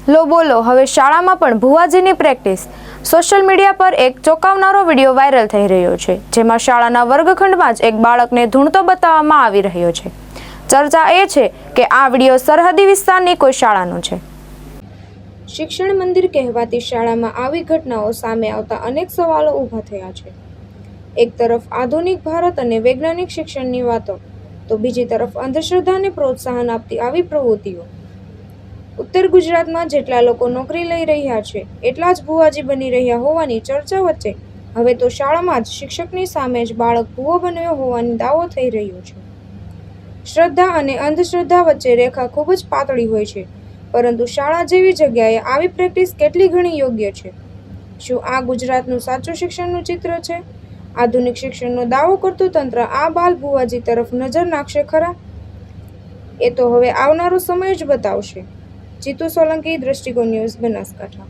લો બોલો, હવે શાળામાં પણ ભુવાજીની પ્રેક્ટિસ. સોશિયલ મીડિયા પર એક ચોંકાવનારો વિડીયો વાયરલ થઈ રહ્યો છે, જેમાં શાળાના વર્ગખંડમાં જ એક બાળકને ધૂણતો બતાવવામાં આવી રહ્યો છે. ચર્ચા એ છે કે આ વિડીયો સરહદી વિસ્તારની કોઈ શાળાનો છે. શિક્ષણ મંદિર કહેવાતી શાળામાં આવી ઘટનાઓ સામે આવતા અનેક સવાલો ઊભા થયા છે. એક તરફ આધુનિક ભારત અને વૈજ્ઞાનિક શિક્ષણની વાતો, તો બીજી તરફ અંધશ્રદ્ધાને પ્રોત્સાહન આપતી આવી પ્રવૃત્તિઓ. ઉત્તર ગુજરાતમાં જેટલા લોકો નોકરી લઈ રહ્યા છે, એટલા જ ભુવાજી બની રહ્યા હોવાની ચર્ચા વચ્ચે હવે તો શાળામાં જ શિક્ષકની સામે જ બાળક ભુવો બન્યો હોવાનો દાવો થઈ રહ્યો છે. શ્રદ્ધા અને અંધશ્રદ્ધા વચ્ચે રેખા ખૂબ જ પાતળી હોય છે, પરંતુ શાળા જેવી જગ્યાએ આવી પ્રેક્ટિસ કેટલી ઘણી યોગ્ય છે? શું આ ગુજરાતનું સાચું શિક્ષણનું ચિત્ર છે? આધુનિક શિક્ષણનો દાવો કરતું તંત્ર આ બાલ ભુવાજી તરફ નજર નાખશે ખરા? એ તો હવે આવનારો સમય જ બતાવશે. જીતુ સોલંકી, દ્રષ્ટિકોણ ન્યૂઝ, બનાસકાંઠા.